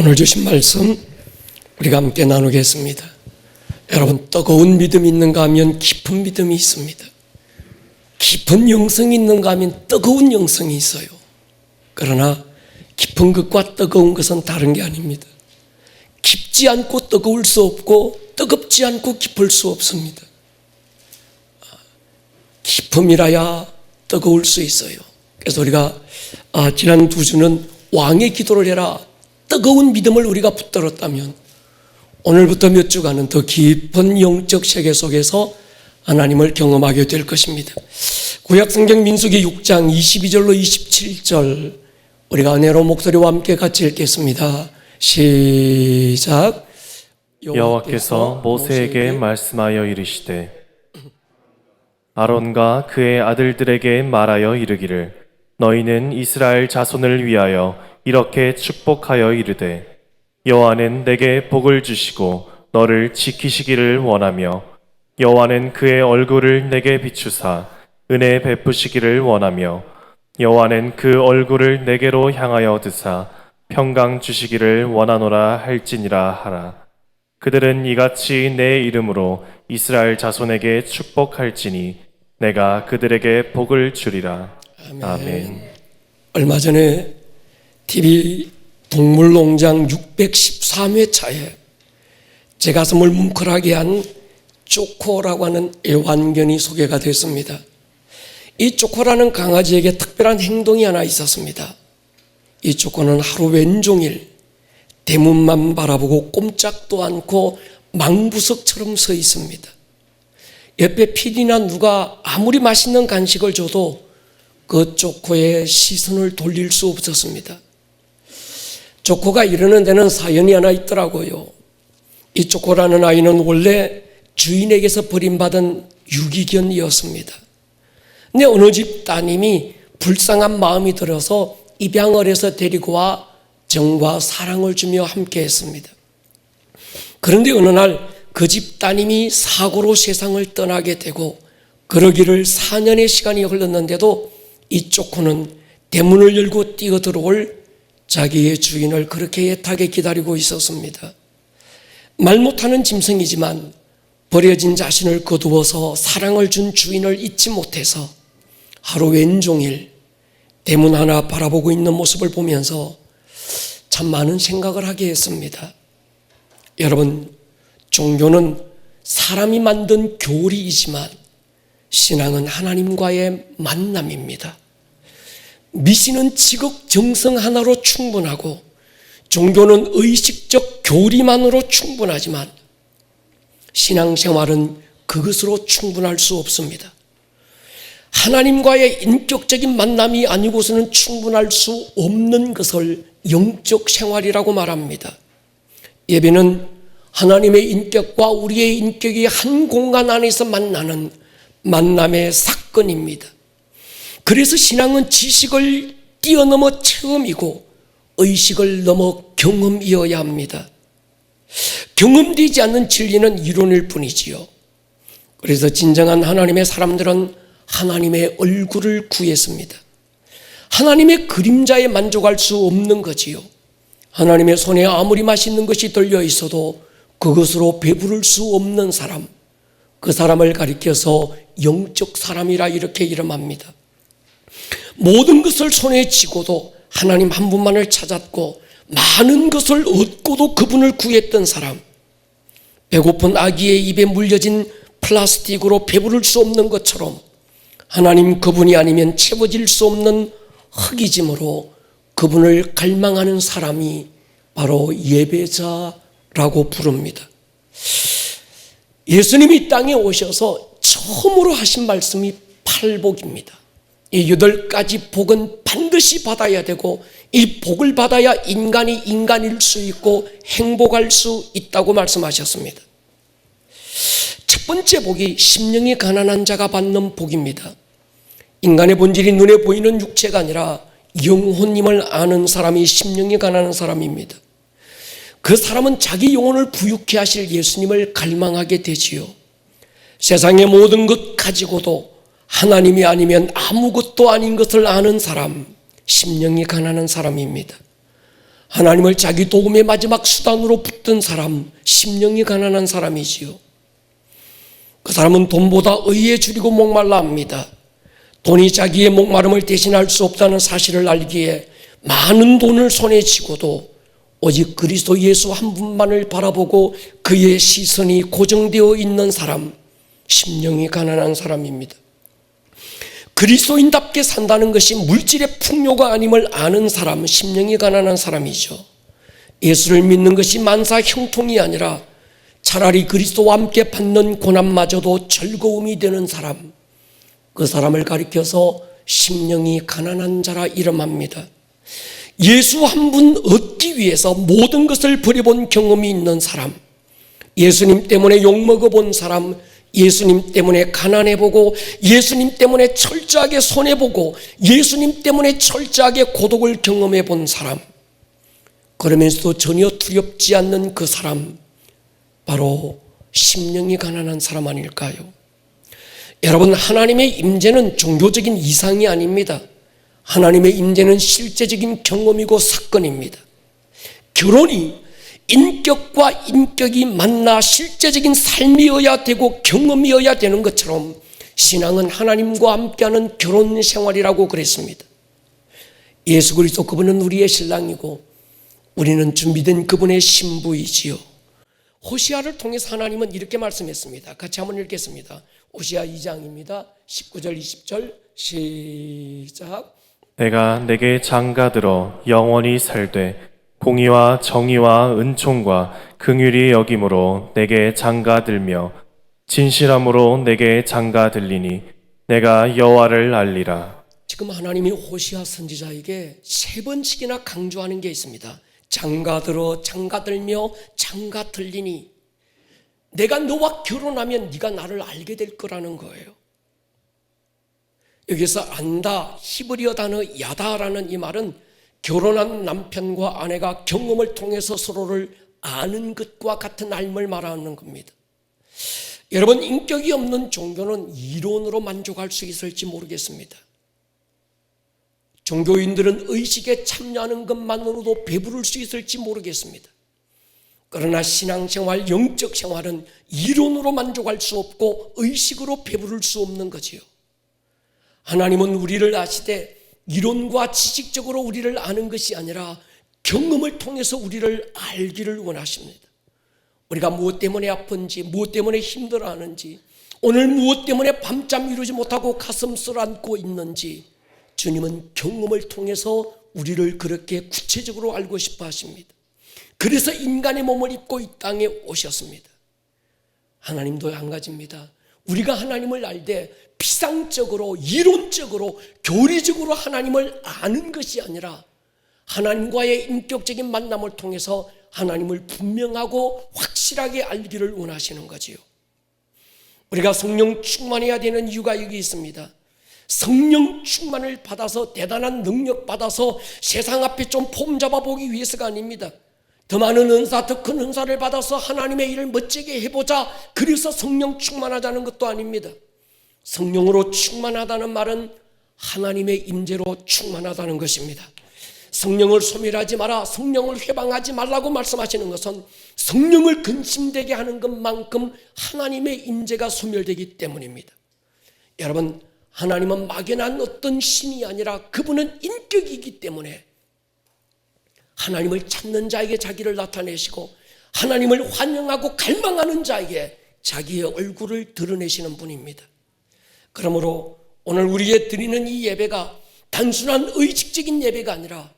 오늘 주신 말씀 우리가 함께 나누겠습니다. 여러분, 뜨거운 믿음이 있는가 하면 깊은 믿음이 있습니다. 깊은 영성이 있는가 하면 뜨거운 영성이 있어요. 그러나 깊은 것과 뜨거운 것은 다른 게 아닙니다. 깊지 않고 뜨거울 수 없고 뜨겁지 않고 깊을 수 없습니다. 깊음이라야 뜨거울 수 있어요. 그래서 우리가 지난 2주는 왕의 기도를 해라, 뜨거운 믿음을 우리가 붙들었다면 오늘부터 몇 주간은 더 깊은 영적 세계 속에서 하나님을 경험하게 될 것입니다. 구약성경 민수기 6장 22절로 27절 우리가 은혜로 목소리와 함께 같이 읽겠습니다. 시작. 여호와께서 모세에게 말씀하여 이르시되 아론과 그의 아들들에게 말하여 이르기를 너희는 이스라엘 자손을 위하여 이렇게 축복하여 이르되 여호와는 내게 복을 주시고 너를 지키시기를 원하며 여호와는 그의 얼굴을 내게 비추사 은혜 베푸시기를 원하며 여호와는 그 얼굴을 내게로 향하여 드사 평강 주시기를 원하노라 할지니라 하라. 그들은 이같이 내 이름으로 이스라엘 자손에게 축복할지니 내가 그들에게 복을 주리라. 아멘. 얼마 전에 TV 동물농장 613회차에 제 가슴을 뭉클하게 한 쪼코라고 하는 애완견이 소개가 됐습니다. 이 쪼코라는 강아지에게 특별한 행동이 하나 있었습니다. 이 쪼코는 하루 왼종일 대문만 바라보고 꼼짝도 않고 망부석처럼 서 있습니다. 옆에 PD나 누가 아무리 맛있는 간식을 줘도 그 쪼코의 시선을 돌릴 수 없었습니다. 쪼코가 이러는 데는 사연이 하나 있더라고요. 이 쪼코라는 아이는 원래 주인에게서 버림받은 유기견이었습니다. 근데 어느 집 따님이 불쌍한 마음이 들어서 입양을 해서 데리고 와 정과 사랑을 주며 함께 했습니다. 그런데 어느 날 그 집 따님이 사고로 세상을 떠나게 되고 그러기를 4년의 시간이 흘렀는데도 이 쪼코는 대문을 열고 뛰어들어올 자기의 주인을 그렇게 애타게 기다리고 있었습니다. 말 못하는 짐승이지만 버려진 자신을 거두어서 사랑을 준 주인을 잊지 못해서 하루 왼종일 대문 하나 바라보고 있는 모습을 보면서 참 많은 생각을 하게 했습니다. 여러분, 종교는 사람이 만든 교리이지만 신앙은 하나님과의 만남입니다. 미신은 지극정성 하나로 충분하고 종교는 의식적 교리만으로 충분하지만 신앙생활은 그것으로 충분할 수 없습니다. 하나님과의 인격적인 만남이 아니고서는 충분할 수 없는 것을 영적 생활이라고 말합니다. 예배는 하나님의 인격과 우리의 인격이 한 공간 안에서 만나는 만남의 사건입니다. 그래서 신앙은 지식을 뛰어넘어 체험이고 의식을 넘어 경험이어야 합니다. 경험되지 않는 진리는 이론일 뿐이지요. 그래서 진정한 하나님의 사람들은 하나님의 얼굴을 구했습니다. 하나님의 그림자에 만족할 수 없는 거지요. 하나님의 손에 아무리 맛있는 것이 들려 있어도 그것으로 배부를 수 없는 사람, 그 사람을 가리켜서 영적 사람이라 이렇게 이름합니다. 모든 것을 손에 쥐고도 하나님 한 분만을 찾았고 많은 것을 얻고도 그분을 구했던 사람, 배고픈 아기의 입에 물려진 플라스틱으로 배부를 수 없는 것처럼 하나님 그분이 아니면 채워질 수 없는 흙이짐으로 그분을 갈망하는 사람이 바로 예배자라고 부릅니다. 예수님이 이 땅에 오셔서 처음으로 하신 말씀이 팔복입니다. 이 8가지 복은 반드시 받아야 되고 이 복을 받아야 인간이 인간일 수 있고 행복할 수 있다고 말씀하셨습니다. 첫 번째 복이 심령이 가난한 자가 받는 복입니다. 인간의 본질이 눈에 보이는 육체가 아니라 영혼임을 아는 사람이 심령이 가난한 사람입니다. 그 사람은 자기 영혼을 부유케 하실 예수님을 갈망하게 되지요. 세상의 모든 것 가지고도 하나님이 아니면 아무것도 아닌 것을 아는 사람, 심령이 가난한 사람입니다. 하나님을 자기 도움의 마지막 수단으로 붙든 사람, 심령이 가난한 사람이지요. 그 사람은 돈보다 의에 줄이고 목말라 합니다. 돈이 자기의 목마름을 대신할 수 없다는 사실을 알기에 많은 돈을 손에 쥐고도 오직 그리스도 예수 한 분만을 바라보고 그의 시선이 고정되어 있는 사람, 심령이 가난한 사람입니다. 그리스도인답게 산다는 것이 물질의 풍요가 아님을 아는 사람, 심령이 가난한 사람이죠. 예수를 믿는 것이 만사 형통이 아니라 차라리 그리스도와 함께 받는 고난마저도 즐거움이 되는 사람, 그 사람을 가리켜서 심령이 가난한 자라 이름합니다. 예수 한 분 얻기 위해서 모든 것을 버려본 경험이 있는 사람, 예수님 때문에 욕먹어본 사람, 예수님 때문에 가난해보고 예수님 때문에 철저하게 손해보고 예수님 때문에 철저하게 고독을 경험해본 사람, 그러면서도 전혀 두렵지 않는 그 사람, 바로 심령이 가난한 사람 아닐까요? 여러분, 하나님의 임재는 종교적인 이상이 아닙니다. 하나님의 임재는 실제적인 경험이고 사건입니다. 결혼이 인격과 인격이 만나 실제적인 삶이어야 되고 경험이어야 되는 것처럼 신앙은 하나님과 함께하는 결혼 생활이라고 그랬습니다. 예수 그리스도 그분은 우리의 신랑이고 우리는 준비된 그분의 신부이지요. 호시아를 통해서 하나님은 이렇게 말씀했습니다. 같이 한번 읽겠습니다. 호시아 2장입니다. 19절 20절 시작. 내가 내게 장가들어 영원히 살되 공의와 정의와 은총과 긍휼이 여김으로 내게 장가들며 진실함으로 내게 장가들리니 내가 여호와를 알리라. 지금 하나님이 호시아 선지자에게 3번씩이나 강조하는 게 있습니다. 장가들어 장가들며 장가들리니, 내가 너와 결혼하면 네가 나를 알게 될 거라는 거예요. 여기서 안다, 히브리어 단어 야다라는 이 말은 결혼한 남편과 아내가 경험을 통해서 서로를 아는 것과 같은 알을 말하는 겁니다. 여러분, 인격이 없는 종교는 이론으로 만족할 수 있을지 모르겠습니다. 종교인들은 의식에 참여하는 것만으로도 배부를 수 있을지 모르겠습니다. 그러나 신앙생활, 영적 생활은 이론으로 만족할 수 없고 의식으로 배부를 수 없는 거지요. 하나님은 우리를 아시되 이론과 지식적으로 우리를 아는 것이 아니라 경험을 통해서 우리를 알기를 원하십니다. 우리가 무엇 때문에 아픈지, 무엇 때문에 힘들어하는지, 오늘 무엇 때문에 밤잠 이루지 못하고 가슴을 안고 있는지 주님은 경험을 통해서 우리를 그렇게 구체적으로 알고 싶어 하십니다. 그래서 인간의 몸을 입고 이 땅에 오셨습니다. 하나님도 한 가지입니다. 우리가 하나님을 알되 피상적으로, 이론적으로, 교리적으로 하나님을 아는 것이 아니라 하나님과의 인격적인 만남을 통해서 하나님을 분명하고 확실하게 알기를 원하시는 거지요. 우리가 성령 충만해야 되는 이유가 여기 있습니다. 성령 충만을 받아서 대단한 능력 받아서 세상 앞에 좀 폼 잡아보기 위해서가 아닙니다. 더 많은 은사, 더 큰 은사를 받아서 하나님의 일을 멋지게 해보자, 그래서 성령 충만하자는 것도 아닙니다. 성령으로 충만하다는 말은 하나님의 임재로 충만하다는 것입니다. 성령을 소멸하지 마라, 성령을 회방하지 말라고 말씀하시는 것은 성령을 근심되게 하는 것만큼 하나님의 임재가 소멸되기 때문입니다. 여러분, 하나님은 막연한 어떤 신이 아니라 그분은 인격이기 때문에 하나님을 찾는 자에게 자기를 나타내시고 하나님을 환영하고 갈망하는 자에게 자기의 얼굴을 드러내시는 분입니다. 그러므로 오늘 우리의 드리는 이 예배가 단순한 의식적인 예배가 아니라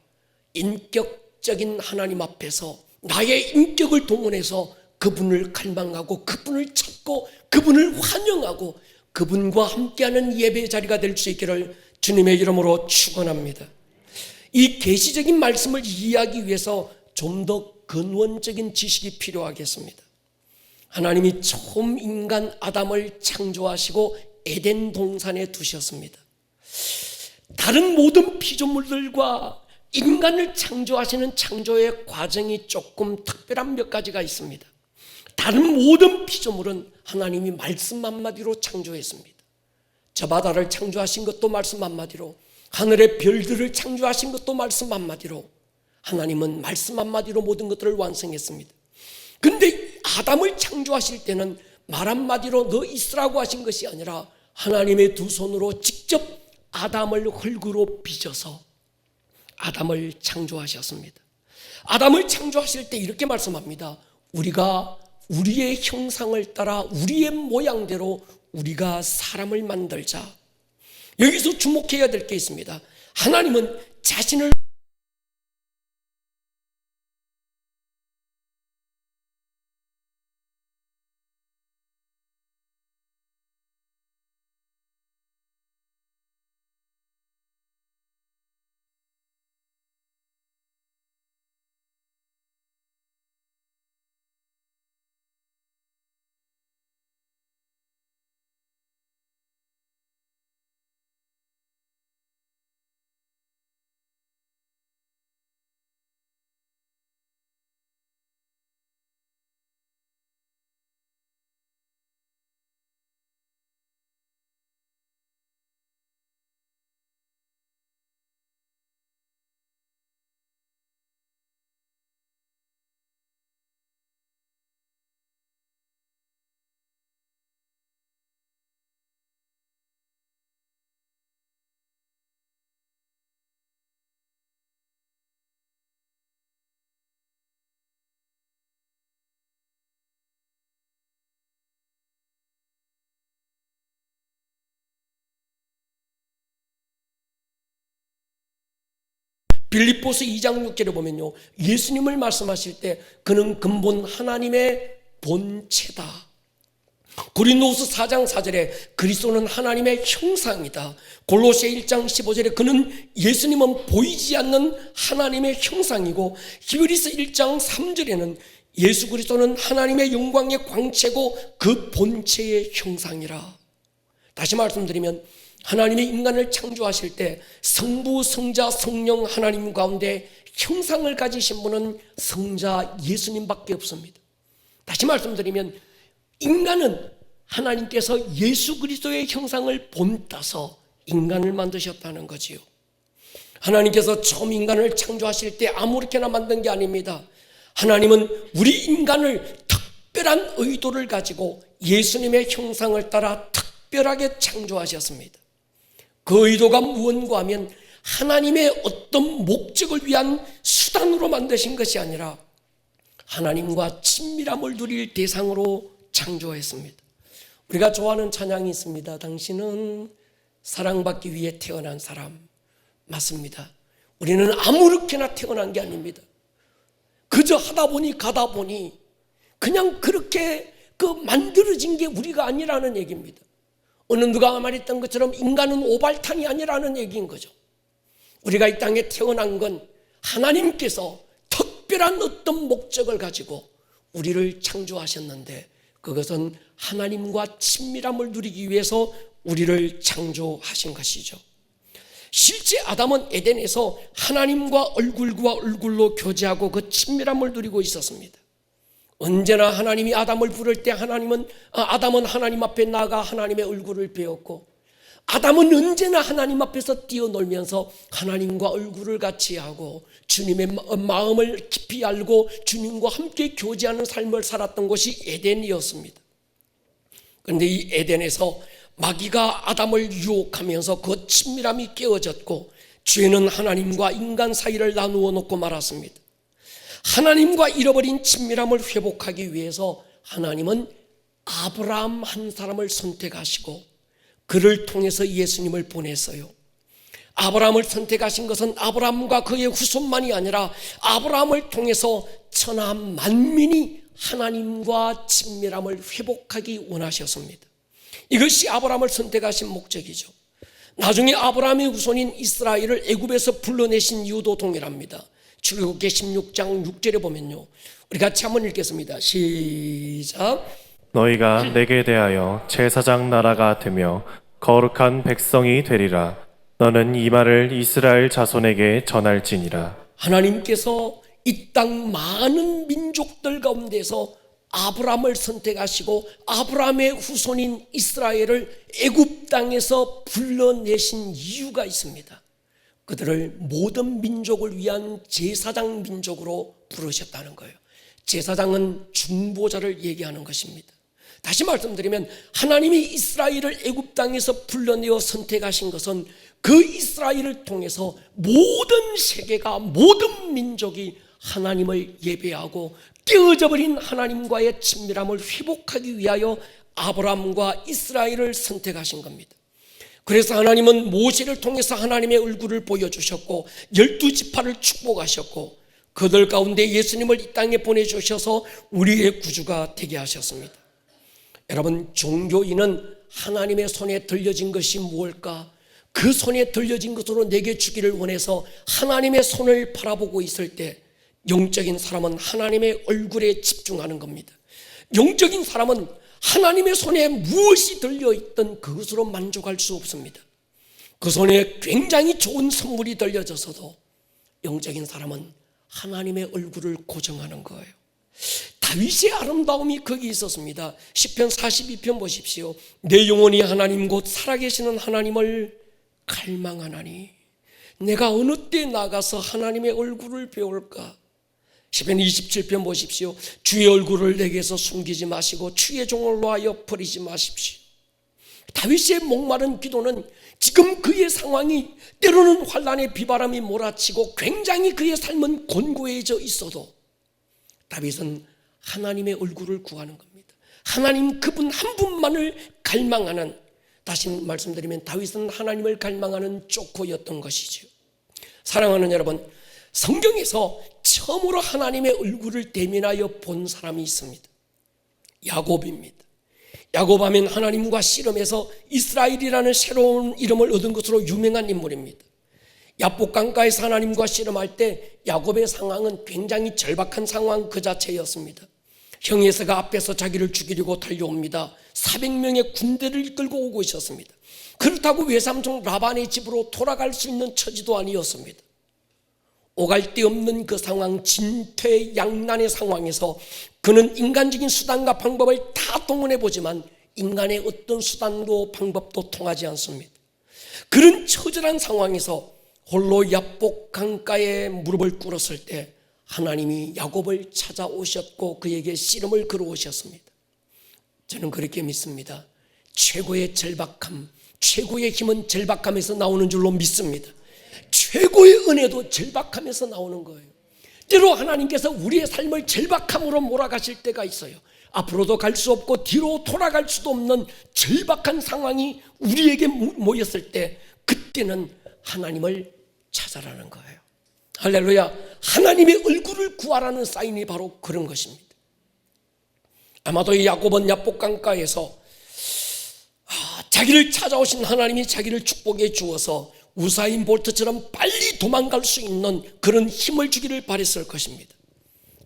인격적인 하나님 앞에서 나의 인격을 동원해서 그분을 갈망하고 그분을 찾고 그분을 환영하고 그분과 함께하는 예배 자리가 될 수 있기를 주님의 이름으로 축원합니다. 이 계시적인 말씀을 이해하기 위해서 좀 더 근원적인 지식이 필요하겠습니다. 하나님이 처음 인간 아담을 창조하시고 에덴 동산에 두셨습니다. 다른 모든 피조물들과 인간을 창조하시는 창조의 과정이 조금 특별한 몇 가지가 있습니다. 다른 모든 피조물은 하나님이 말씀 한마디로 창조했습니다. 저 바다를 창조하신 것도 말씀 한마디로, 하늘의 별들을 창조하신 것도 말씀 한마디로, 하나님은 말씀 한마디로 모든 것들을 완성했습니다. 근데 아담을 창조하실 때는 말 한마디로 너 있으라고 하신 것이 아니라 하나님의 두 손으로 직접 아담을 흙으로 빚어서 아담을 창조하셨습니다. 아담을 창조하실 때 이렇게 말씀합니다. 우리가 우리의 형상을 따라 우리의 모양대로 우리가 사람을 만들자. 여기서 주목해야 될 게 있습니다. 하나님은 자신을 빌립보서 2장 6절에 보면요, 예수님을 말씀하실 때 그는 근본 하나님의 본체다. 고린도후서 4장 4절에 그리스도는 하나님의 형상이다. 골로새 1장 15절에 그는 예수님은 보이지 않는 하나님의 형상이고, 히브리서 1장 3절에는 예수 그리스도는 하나님의 영광의 광채고 그 본체의 형상이라. 다시 말씀드리면 하나님의 인간을 창조하실 때 성부, 성자, 성령 하나님 가운데 형상을 가지신 분은 성자 예수님밖에 없습니다. 다시 말씀드리면 인간은 하나님께서 예수 그리스도의 형상을 본따서 인간을 만드셨다는 거지요. 하나님께서 처음 인간을 창조하실 때 아무렇게나 만든 게 아닙니다. 하나님은 우리 인간을 특별한 의도를 가지고 예수님의 형상을 따라 특별하게 창조하셨습니다. 그 의도가 무언가 하면 하나님의 어떤 목적을 위한 수단으로 만드신 것이 아니라 하나님과 친밀함을 누릴 대상으로 창조했습니다. 우리가 좋아하는 찬양이 있습니다. 당신은 사랑받기 위해 태어난 사람. 맞습니다. 우리는 아무렇게나 태어난 게 아닙니다. 그저 하다 보니 가다 보니 그냥 그렇게 만들어진 게 우리가 아니라는 얘기입니다. 어느 누가 말했던 것처럼 인간은 오발탄이 아니라는 얘기인 거죠. 우리가 이 땅에 태어난 건 하나님께서 특별한 어떤 목적을 가지고 우리를 창조하셨는데, 그것은 하나님과 친밀함을 누리기 위해서 우리를 창조하신 것이죠. 실제 아담은 에덴에서 하나님과 얼굴과 얼굴로 교제하고 그 친밀함을 누리고 있었습니다. 언제나 하나님이 아담을 부를 때 아담은 하나님 앞에 나가 하나님의 얼굴을 배웠고, 아담은 언제나 하나님 앞에서 뛰어놀면서 하나님과 얼굴을 같이 하고 주님의 마음을 깊이 알고 주님과 함께 교제하는 삶을 살았던 곳이 에덴이었습니다. 그런데 이 에덴에서 마귀가 아담을 유혹하면서 그 친밀함이 깨어졌고, 죄는 하나님과 인간 사이를 나누어 놓고 말았습니다. 하나님과 잃어버린 친밀함을 회복하기 위해서 하나님은 아브라함 한 사람을 선택하시고 그를 통해서 예수님을 보냈어요. 아브라함을 선택하신 것은 아브라함과 그의 후손만이 아니라 아브라함을 통해서 천하 만민이 하나님과 친밀함을 회복하기 원하셨습니다. 이것이 아브라함을 선택하신 목적이죠. 나중에 아브라함의 후손인 이스라엘을 애굽에서 불러내신 이유도 동일합니다. 출애굽기 16장 6절에 보면요, 우리 같이 한번 읽겠습니다. 시작. 너희가 내게 대하여 제사장 나라가 되며 거룩한 백성이 되리라. 너는 이 말을 이스라엘 자손에게 전할지니라. 하나님께서 이 땅 많은 민족들 가운데서 아브라함을 선택하시고 아브라함의 후손인 이스라엘을 애굽 땅에서 불러내신 이유가 있습니다. 그들을 모든 민족을 위한 제사장 민족으로 부르셨다는 거예요. 제사장은 중보자를 얘기하는 것입니다. 다시 말씀드리면 하나님이 이스라엘을 애굽 땅에서 불러내어 선택하신 것은 그 이스라엘을 통해서 모든 세계가, 모든 민족이 하나님을 예배하고 깨어져 버린 하나님과의 친밀함을 회복하기 위하여 아브라함과 이스라엘을 선택하신 겁니다. 그래서 하나님은 모세를 통해서 하나님의 얼굴을 보여주셨고 12지파를 축복하셨고 그들 가운데 예수님을 이 땅에 보내주셔서 우리의 구주가 되게 하셨습니다. 여러분, 종교인은 하나님의 손에 들려진 것이 무엇일까? 그 손에 들려진 것으로 내게 주기를 원해서 하나님의 손을 바라보고 있을 때 영적인 사람은 하나님의 얼굴에 집중하는 겁니다. 영적인 사람은 하나님의 손에 무엇이 들려있든 그것으로 만족할 수 없습니다. 그 손에 굉장히 좋은 선물이 들려져서도 영적인 사람은 하나님의 얼굴을 고정하는 거예요. 다윗의 아름다움이 거기 있었습니다. 시편 42편 보십시오. 내 영혼이 하나님 곧 살아계시는 하나님을 갈망하나니 내가 어느 때 나가서 하나님의 얼굴을 배울까? 시편 27편 보십시오. 주의 얼굴을 내게서 숨기지 마시고 주의 종을 놓아여 버리지 마십시오. 다윗의 목마른 기도는 지금 그의 상황이 때로는 환난의 비바람이 몰아치고 굉장히 그의 삶은 곤고해져 있어도 다윗은 하나님의 얼굴을 구하는 겁니다. 하나님 그분 한 분만을 갈망하는, 다시 말씀드리면 다윗은 하나님을 갈망하는 족호였던 것이죠. 사랑하는 여러분, 성경에서 처음으로 하나님의 얼굴을 대면하여 본 사람이 있습니다. 야곱입니다. 야곱하면 하나님과 씨름해서 이스라엘이라는 새로운 이름을 얻은 것으로 유명한 인물입니다. 야복 강가에서 하나님과 씨름할 때 야곱의 상황은 굉장히 절박한 상황 그 자체였습니다. 형 에서가 앞에서 자기를 죽이려고 달려옵니다. 400명의 군대를 이끌고 오고 있었습니다. 그렇다고 외삼촌 라반의 집으로 돌아갈 수 있는 처지도 아니었습니다. 오갈 데 없는 그 상황, 진퇴양난의 상황에서 그는 인간적인 수단과 방법을 다 동원해 보지만 인간의 어떤 수단도 방법도 통하지 않습니다. 그런 처절한 상황에서 홀로 야복 강가에 무릎을 꿇었을 때 하나님이 야곱을 찾아오셨고 그에게 씨름을 걸어오셨습니다. 저는 그렇게 믿습니다. 최고의 절박함, 최고의 힘은 절박함에서 나오는 줄로 믿습니다. 최고의 은혜도 절박함에서 나오는 거예요. 때로 하나님께서 우리의 삶을 절박함으로 몰아가실 때가 있어요. 앞으로도 갈 수 없고 뒤로 돌아갈 수도 없는 절박한 상황이 우리에게 모였을 때 그때는 하나님을 찾아라는 거예요. 할렐루야. 하나님의 얼굴을 구하라는 사인이 바로 그런 것입니다. 아마도 이 야곱은 야복강가에서 자기를 찾아오신 하나님이 자기를 축복해 주어서 우사인 볼트처럼 빨리 도망갈 수 있는 그런 힘을 주기를 바랬을 것입니다.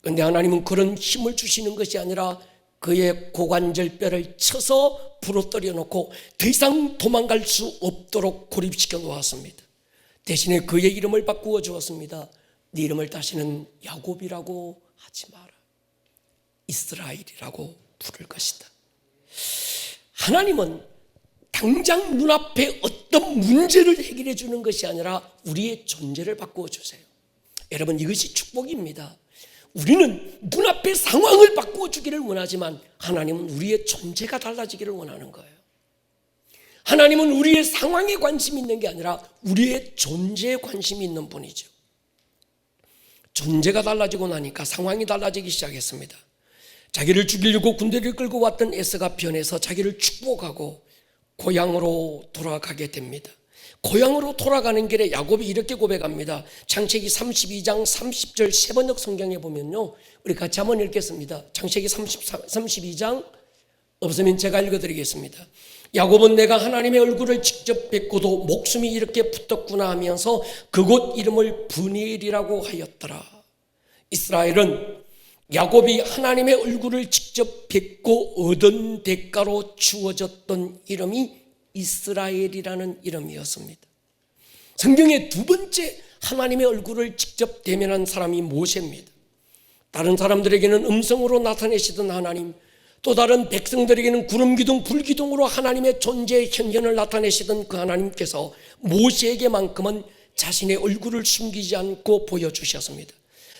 그런데 하나님은 그런 힘을 주시는 것이 아니라 그의 고관절 뼈를 쳐서 부러뜨려 놓고 더 이상 도망갈 수 없도록 고립시켜 놓았습니다. 대신에 그의 이름을 바꾸어 주었습니다. 네 이름을 다시는 야곱이라고 하지 마라. 이스라엘이라고 부를 것이다. 하나님은 당장 눈앞에 어떤 문제를 해결해 주는 것이 아니라 우리의 존재를 바꾸어 주세요. 여러분, 이것이 축복입니다. 우리는 눈앞의 상황을 바꾸어 주기를 원하지만 하나님은 우리의 존재가 달라지기를 원하는 거예요. 하나님은 우리의 상황에 관심이 있는 게 아니라 우리의 존재에 관심이 있는 분이죠. 존재가 달라지고 나니까 상황이 달라지기 시작했습니다. 자기를 죽이려고 군대를 끌고 왔던 에서가 변해서 자기를 축복하고 고향으로 돌아가게 됩니다. 고향으로 돌아가는 길에 야곱이 이렇게 고백합니다. 창세기 32장 30절 세번역 성경에 보면요, 우리 같이 한번 읽겠습니다. 창세기 32장 없으면 제가 읽어드리겠습니다. 야곱은 내가 하나님의 얼굴을 직접 뵙고도 목숨이 이렇게 붙었구나 하면서 그곳 이름을 브니엘이라고 하였더라. 이스라엘은 야곱이 하나님의 얼굴을 직접 뵙고 얻은 대가로 주어졌던 이름이 이스라엘이라는 이름이었습니다. 성경의 두 번째 하나님의 얼굴을 직접 대면한 사람이 모세입니다. 다른 사람들에게는 음성으로 나타내시던 하나님, 또 다른 백성들에게는 구름기둥 불기둥으로 하나님의 존재의 현현을 나타내시던 그 하나님께서 모세에게만큼은 자신의 얼굴을 숨기지 않고 보여주셨습니다.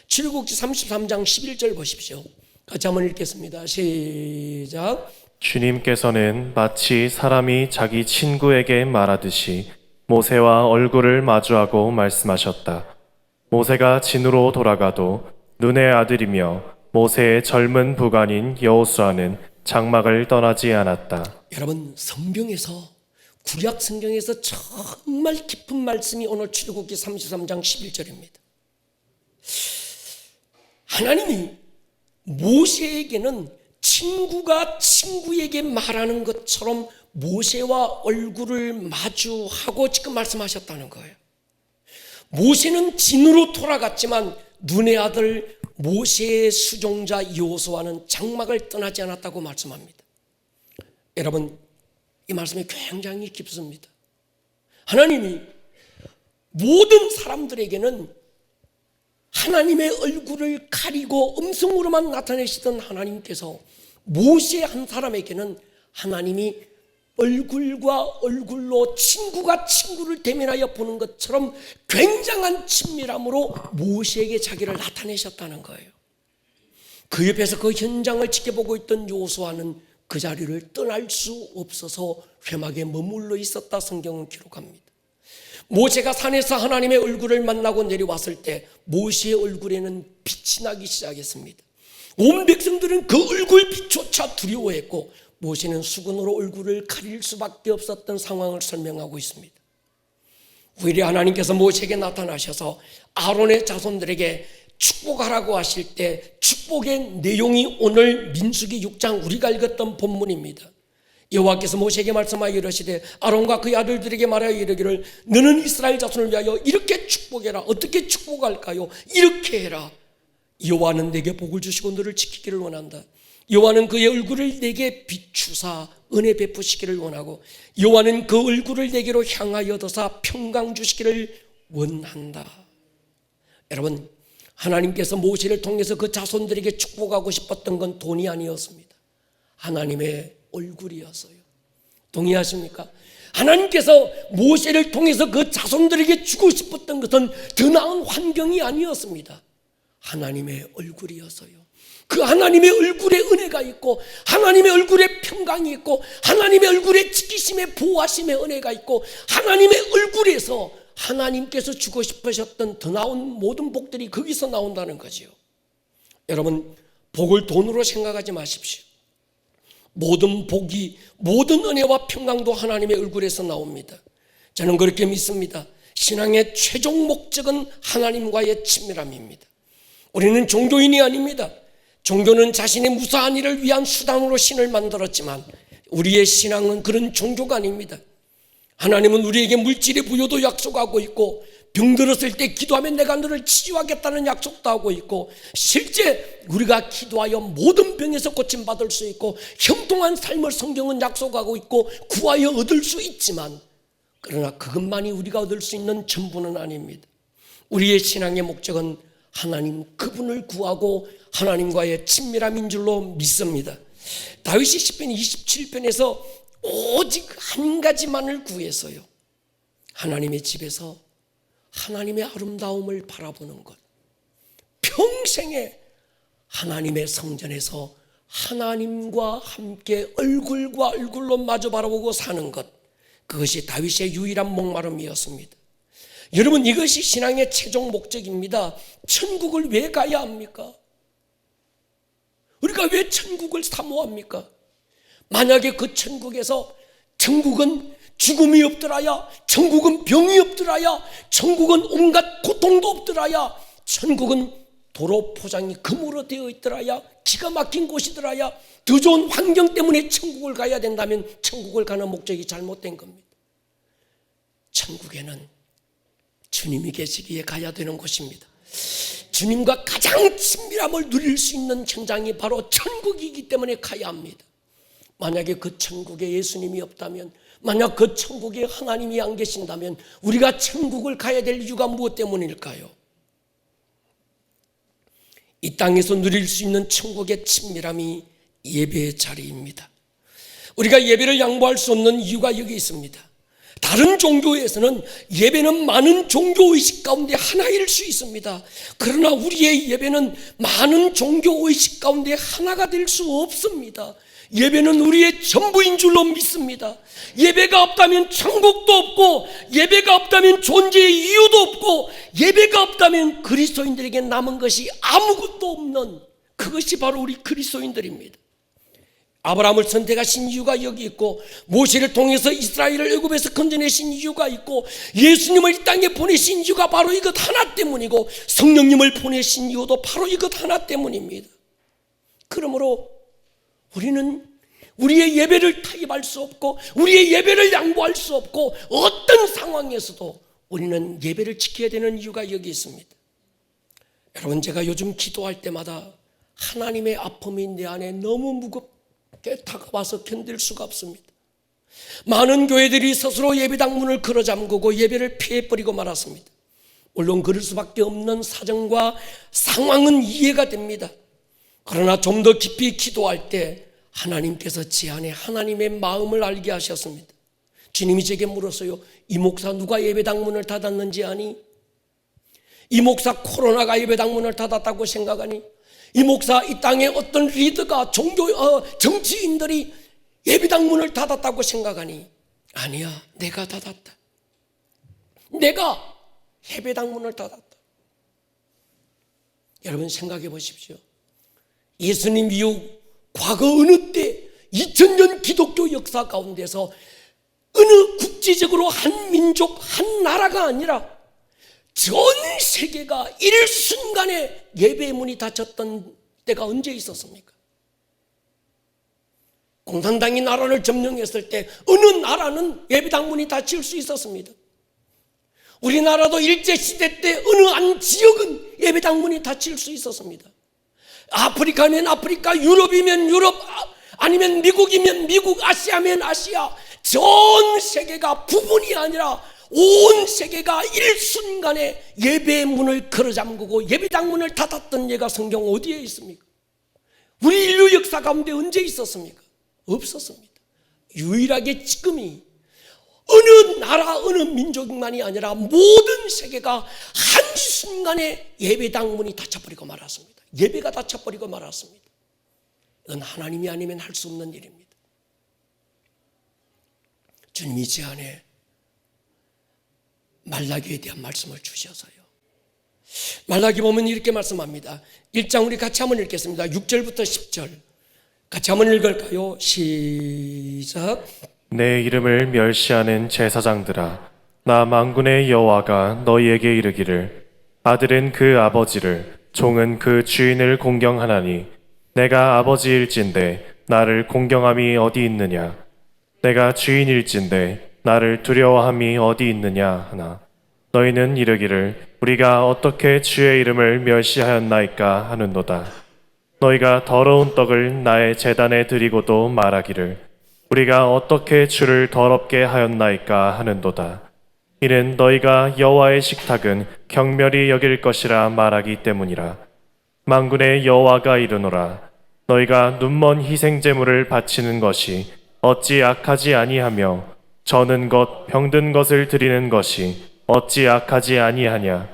출애굽기 33장 11절 보십시오. 같이 한번 읽겠습니다. 시작. 주님께서는 마치 사람이 자기 친구에게 말하듯이 모세와 얼굴을 마주하고 말씀하셨다. 모세가 진으로 돌아가도 눈의 아들이며 모세의 젊은 부관인 여호수아는 장막을 떠나지 않았다. 여러분, 성경에서 구약 성경에서 정말 깊은 말씀이 오늘 출애굽기 33장 11절입니다. 하나님이 모세에게는 친구가 친구에게 말하는 것처럼 모세와 얼굴을 마주하고 지금 말씀하셨다는 거예요. 모세는 진으로 돌아갔지만 눈의 아들 모세의 수종자 여호수아는 장막을 떠나지 않았다고 말씀합니다. 여러분, 이 말씀이 굉장히 깊습니다. 하나님이 모든 사람들에게는 하나님의 얼굴을 가리고 음성으로만 나타내시던 하나님께서 모세 한 사람에게는 하나님이 얼굴과 얼굴로 친구가 친구를 대면하여 보는 것처럼 굉장한 친밀함으로 모세에게 자기를 나타내셨다는 거예요. 그 옆에서 그 현장을 지켜보고 있던 여호수아는 그 자리를 떠날 수 없어서 회막에 머물러 있었다 성경은 기록합니다. 모세가 산에서 하나님의 얼굴을 만나고 내려왔을 때 모세의 얼굴에는 빛이 나기 시작했습니다. 온 백성들은 그 얼굴 빛조차 두려워했고 모세는 수건으로 얼굴을 가릴 수밖에 없었던 상황을 설명하고 있습니다. 오히려 하나님께서 모세에게 나타나셔서 아론의 자손들에게 축복하라고 하실 때 축복의 내용이 오늘 민수기 6장 우리가 읽었던 본문입니다. 여호와께서 모세에게 말씀하여 이르시되 아론과 그의 아들들에게 말하여 이르기를 너는 이스라엘 자손을 위하여 이렇게 축복해라. 어떻게 축복할까요? 이렇게 해라. 여호와는 내게 복을 주시고 너를 지키기를 원한다. 여호와는 그의 얼굴을 내게 비추사 은혜 베푸시기를 원하고 여호와는 그 얼굴을 내게로 향하여 더사 평강 주시기를 원한다. 여러분, 하나님께서 모세를 통해서 그 자손들에게 축복하고 싶었던 건 돈이 아니었습니다. 하나님의 얼굴이었어요. 동의하십니까? 하나님께서 모세를 통해서 그 자손들에게 주고 싶었던 것은 더 나은 환경이 아니었습니다. 하나님의 얼굴이었어요. 그 하나님의 얼굴에 은혜가 있고 하나님의 얼굴에 평강이 있고 하나님의 얼굴에 지키심의 보호하심의 은혜가 있고 하나님의 얼굴에서 하나님께서 주고 싶으셨던 더 나은 모든 복들이 거기서 나온다는 거죠. 여러분, 복을 돈으로 생각하지 마십시오. 모든 복이, 모든 은혜와 평강도 하나님의 얼굴에서 나옵니다. 저는 그렇게 믿습니다. 신앙의 최종 목적은 하나님과의 친밀함입니다. 우리는 종교인이 아닙니다. 종교는 자신의 무사한 일을 위한 수단으로 신을 만들었지만 우리의 신앙은 그런 종교가 아닙니다. 하나님은 우리에게 물질의 부여도 약속하고 있고 병들었을 때 기도하면 내가 너를 치유하겠다는 약속도 하고 있고 실제 우리가 기도하여 모든 병에서 고침받을 수 있고 형통한 삶을 성경은 약속하고 있고 구하여 얻을 수 있지만 그러나 그것만이 우리가 얻을 수 있는 전부는 아닙니다. 우리의 신앙의 목적은 하나님 그분을 구하고 하나님과의 친밀함인 줄로 믿습니다. 다윗이 시편 27편에서 오직 한 가지만을 구해서요, 하나님의 집에서 하나님의 아름다움을 바라보는 것, 평생에 하나님의 성전에서 하나님과 함께 얼굴과 얼굴로 마주 바라보고 사는 것, 그것이 다윗의 유일한 목마름이었습니다. 여러분, 이것이 신앙의 최종 목적입니다. 천국을 왜 가야 합니까? 우리가 왜 천국을 사모합니까? 만약에 그 천국에서 천국은 죽음이 없더라야, 천국은 병이 없더라야, 천국은 온갖 고통도 없더라야, 천국은 도로 포장이 금으로 되어 있더라야, 기가 막힌 곳이더라야, 더 좋은 환경 때문에 천국을 가야 된다면 천국을 가는 목적이 잘못된 겁니다. 천국에는 주님이 계시기에 가야 되는 곳입니다. 주님과 가장 친밀함을 누릴 수 있는 현장이 바로 천국이기 때문에 가야 합니다. 만약에 그 천국에 예수님이 없다면, 만약 그 천국에 하나님이 안 계신다면 우리가 천국을 가야 될 이유가 무엇 때문일까요? 이 땅에서 누릴 수 있는 천국의 친밀함이 예배의 자리입니다. 우리가 예배를 양보할 수 없는 이유가 여기 있습니다. 다른 종교에서는 예배는 많은 종교의식 가운데 하나일 수 있습니다. 그러나 우리의 예배는 많은 종교의식 가운데 하나가 될 수 없습니다. 예배는 우리의 전부인 줄로 믿습니다. 예배가 없다면 천국도 없고, 예배가 없다면 존재의 이유도 없고, 예배가 없다면 그리스도인들에게 남은 것이 아무것도 없는, 그것이 바로 우리 그리스도인들입니다. 아브라함을 선택하신 이유가 여기 있고, 모세를 통해서 이스라엘을 애굽에서 건져내신 이유가 있고, 예수님을 이 땅에 보내신 이유가 바로 이것 하나 때문이고, 성령님을 보내신 이유도 바로 이것 하나 때문입니다. 그러므로 우리는 우리의 예배를 타협할 수 없고, 우리의 예배를 양보할 수 없고, 어떤 상황에서도 우리는 예배를 지켜야 되는 이유가 여기 있습니다. 여러분, 제가 요즘 기도할 때마다 하나님의 아픔이 내 안에 너무 무겁게 다가와서 견딜 수가 없습니다. 많은 교회들이 스스로 예배당 문을 걸어 잠그고 예배를 피해버리고 말았습니다. 물론 그럴 수밖에 없는 사정과 상황은 이해가 됩니다. 그러나 좀 더 깊이 기도할 때 하나님께서 제 안에 하나님의 마음을 알게 하셨습니다. 주님이 제게 물었어요. 이 목사 누가 예배당 문을 닫았는지 아니? 이 목사 코로나가 예배당 문을 닫았다고 생각하니? 이 목사 이 땅에 어떤 리더가 정치인들이 예배당 문을 닫았다고 생각하니? 아니야, 내가 닫았다. 내가 예배당 문을 닫았다. 여러분 생각해 보십시오. 예수님 이후 과거 어느 때 2000년 기독교 역사 가운데서 어느 국제적으로 한 민족, 한 나라가 아니라 전 세계가 일순간에 예배의 문이 닫혔던 때가 언제 있었습니까? 공산당이 나라를 점령했을 때 어느 나라는 예배당 문이 닫힐 수 있었습니다. 우리나라도 일제시대 때 어느 한 지역은 예배당 문이 닫힐 수 있었습니다. 아프리카면 아프리카, 유럽이면 유럽, 아니면 미국이면 미국, 아시아면 아시아, 전 세계가 부분이 아니라 온 세계가 일순간에 예배의 문을 걸어 잠그고 예배당 문을 닫았던 예가 성경 어디에 있습니까? 우리 인류 역사 가운데 언제 있었습니까? 없었습니다. 유일하게 지금이 어느 나라, 어느 민족만이 아니라 모든 세계가 한순간에 예배당 문이 닫혀버리고 말았습니다. 예배가 닫혀버리고 말았습니다. 이건 하나님이 아니면 할 수 없는 일입니다. 주님이 제 안에 말라기에 대한 말씀을 주셔서요. 말라기 보면 이렇게 말씀합니다. 1장 우리 같이 한번 읽겠습니다. 6절부터 10절 같이 한번 읽을까요? 시작. 내 이름을 멸시하는 제사장들아, 나 만군의 여호와가 너희에게 이르기를, 아들은 그 아버지를, 종은 그 주인을 공경하나니 내가 아버지일진데 나를 공경함이 어디 있느냐? 내가 주인일진데 나를 두려워함이 어디 있느냐 하나, 너희는 이르기를 우리가 어떻게 주의 이름을 멸시하였나이까 하는도다. 너희가 더러운 떡을 나의 제단에 드리고도 말하기를 우리가 어떻게 주를 더럽게 하였나이까 하는도다. 이는 너희가 여호와의 식탁은 경멸히 여길 것이라 말하기 때문이라. 만군의 여호와가 이르노라. 너희가 눈먼 희생제물을 바치는 것이 어찌 악하지 아니하며 저는 것 병든 것을 드리는 것이 어찌 악하지 아니하냐.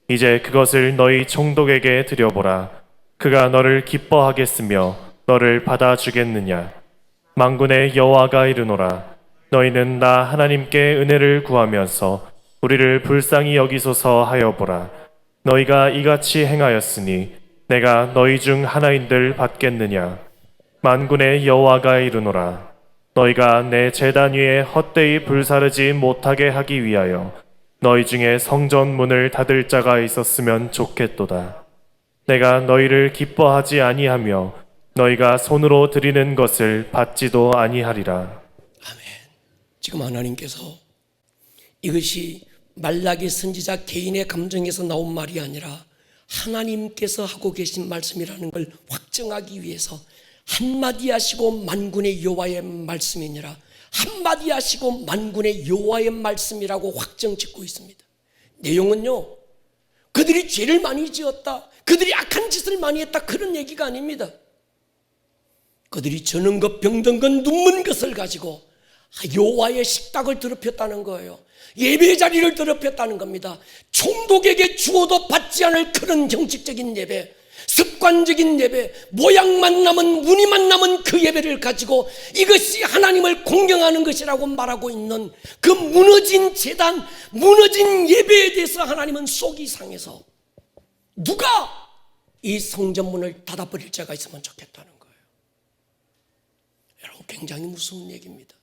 이제 그것을 너희 총독에게 드려보라. 그가 너를 기뻐하겠으며 너를 받아주겠느냐. 만군의 여호와가 이르노라. 너희는 나 하나님께 은혜를 구하면서 우리를 불쌍히 여기소서 하여 보라. 너희가 이같이 행하였으니 내가 너희 중 하나인들 받겠느냐. 만군의 여호와가 이르노라. 너희가 내 제단 위에 헛되이 불사르지 못하게 하기 위하여 너희 중에 성전 문을 닫을 자가 있었으면 좋겠도다. 내가 너희를 기뻐하지 아니하며 너희가 손으로 드리는 것을 받지도 아니하리라. 아멘. 지금 하나님께서 이것이 말라기 선지자 개인의 감정에서 나온 말이 아니라 하나님께서 하고 계신 말씀이라는 걸 확정하기 위해서 한마디 하시고 만군의 여호와의 말씀이니라, 한마디 하시고 만군의 여호와의 말씀이라고 확정 짓고 있습니다. 내용은요, 그들이 죄를 많이 지었다, 그들이 악한 짓을 많이 했다, 그런 얘기가 아닙니다. 그들이 저는 것 병든 것 눈먼 것을 가지고 여호와의 식탁을 더럽혔다는 거예요. 예배 자리를 더럽혔다는 겁니다. 총독에게 주어도 받지 않을 그런 형식적인 예배, 습관적인 예배, 모양만 남은, 무늬만 남은 그 예배를 가지고 이것이 하나님을 공경하는 것이라고 말하고 있는 그 무너진 제단, 무너진 예배에 대해서 하나님은 속이 상해서 누가 이 성전문을 닫아버릴 자가 있으면 좋겠다는 거예요. 여러분, 굉장히 무서운 얘기입니다.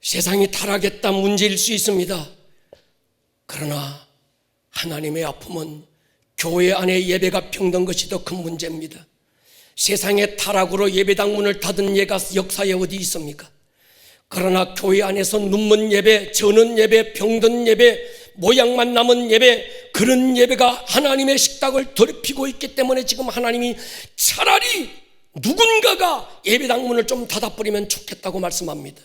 세상이 타락했다 문제일 수 있습니다. 그러나 하나님의 아픔은 교회 안의 예배가 병든 것이 더 큰 문제입니다. 세상의 타락으로 예배당 문을 닫은 예가 역사에 어디 있습니까? 그러나 교회 안에서 눈먼 예배, 저는 예배, 병든 예배, 모양만 남은 예배, 그런 예배가 하나님의 식탁을 더럽히고 있기 때문에 지금 하나님이 차라리 누군가가 예배당 문을 좀 닫아버리면 좋겠다고 말씀합니다.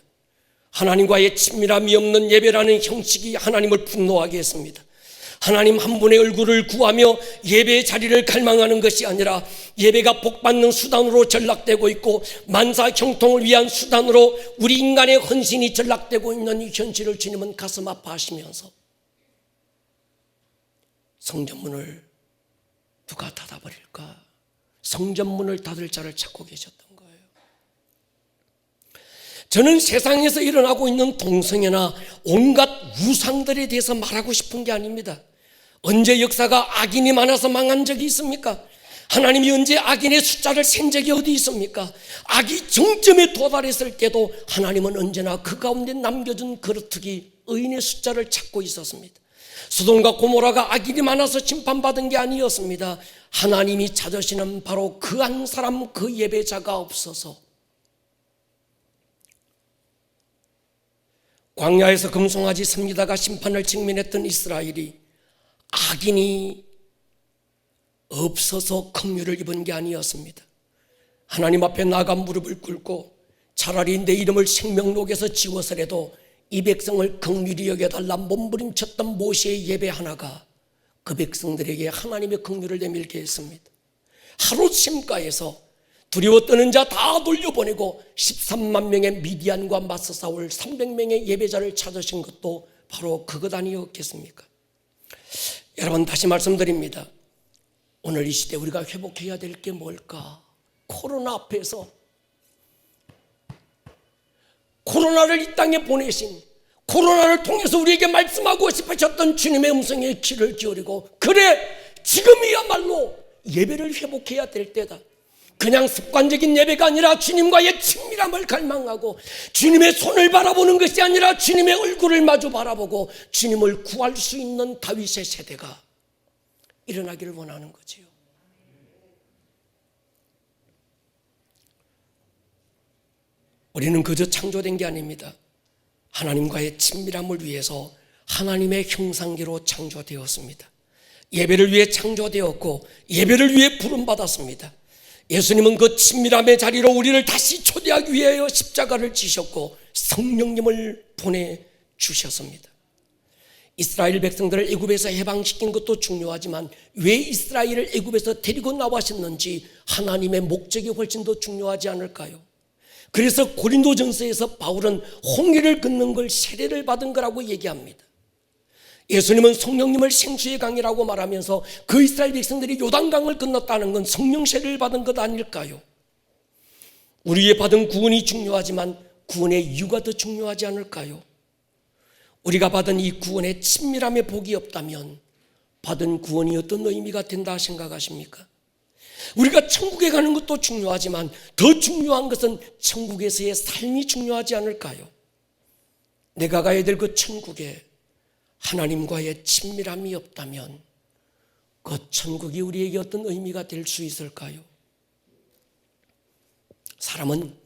하나님과의 친밀함이 없는 예배라는 형식이 하나님을 분노하게 했습니다. 하나님 한 분의 얼굴을 구하며 예배의 자리를 갈망하는 것이 아니라 예배가 복받는 수단으로 전락되고 있고 만사 형통을 위한 수단으로 우리 인간의 헌신이 전락되고 있는 이 현실을 주님은 가슴 아파하시면서 성전문을 누가 닫아버릴까? 성전문을 닫을 자를 찾고 계셨던 거예요. 저는 세상에서 일어나고 있는 동성애나 온갖 우상들에 대해서 말하고 싶은 게 아닙니다. 언제 역사가 악인이 많아서 망한 적이 있습니까? 하나님이 언제 악인의 숫자를 센 적이 어디 있습니까? 악이 정점에 도달했을 때도 하나님은 언제나 그 가운데 남겨준 그루터기 의인의 숫자를 찾고 있었습니다. 소돔과 고모라가 악인이 많아서 심판받은 게 아니었습니다. 하나님이 찾으시는 바로 그 한 사람, 그 예배자가 없어서 광야에서 금송아지 섬기다가 심판을 직면했던 이스라엘이 악인이 없어서 긍휼을 입은 게 아니었습니다. 하나님 앞에 나가 무릎을 꿇고 차라리 내 이름을 생명록에서 지워서라도 이 백성을 긍휼히 여겨달라 몸부림쳤던 모세의 예배 하나가 그 백성들에게 하나님의 긍휼을 내밀게 했습니다. 하루 심가에서 두려워 떠는 자 다 돌려보내고 13만 명의 미디안과 맞서 싸울 300명의 예배자를 찾으신 것도 바로 그것 아니었겠습니까? 여러분, 다시 말씀드립니다. 오늘 이 시대 우리가 회복해야 될 게 뭘까? 코로나 앞에서 코로나를 이 땅에 보내신, 코로나를 통해서 우리에게 말씀하고 싶으셨던 주님의 음성에 귀를 기울이고, 그래, 지금이야말로 예배를 회복해야 될 때다. 그냥 습관적인 예배가 아니라 주님과의 친밀함을 갈망하고 주님의 손을 바라보는 것이 아니라 주님의 얼굴을 마주 바라보고 주님을 구할 수 있는 다윗의 세대가 일어나기를 원하는 거지요. 우리는 그저 창조된 게 아닙니다. 하나님과의 친밀함을 위해서 하나님의 형상계로 창조되었습니다. 예배를 위해 창조되었고 예배를 위해 부름받았습니다. 예수님은 그 친밀함의 자리로 우리를 다시 초대하기 위하여 십자가를 지셨고 성령님을 보내주셨습니다. 이스라엘 백성들을 애굽에서 해방시킨 것도 중요하지만 왜 이스라엘을 애굽에서 데리고 나와셨는지 하나님의 목적이 훨씬 더 중요하지 않을까요? 그래서 고린도전서에서 바울은 홍해를 걷는 걸 세례를 받은 거라고 얘기합니다. 예수님은 성령님을 생수의 강이라고 말하면서 그 이스라엘 백성들이 요단강을 건넜다는 건 성령 세례를 받은 것 아닐까요? 우리의 받은 구원이 중요하지만 구원의 이유가 더 중요하지 않을까요? 우리가 받은 이 구원의 친밀함의 복이 없다면 받은 구원이 어떤 의미가 된다 생각하십니까? 우리가 천국에 가는 것도 중요하지만 더 중요한 것은 천국에서의 삶이 중요하지 않을까요? 내가 가야 될 그 천국에 하나님과의 친밀함이 없다면 그 천국이 우리에게 어떤 의미가 될 수 있을까요? 사람은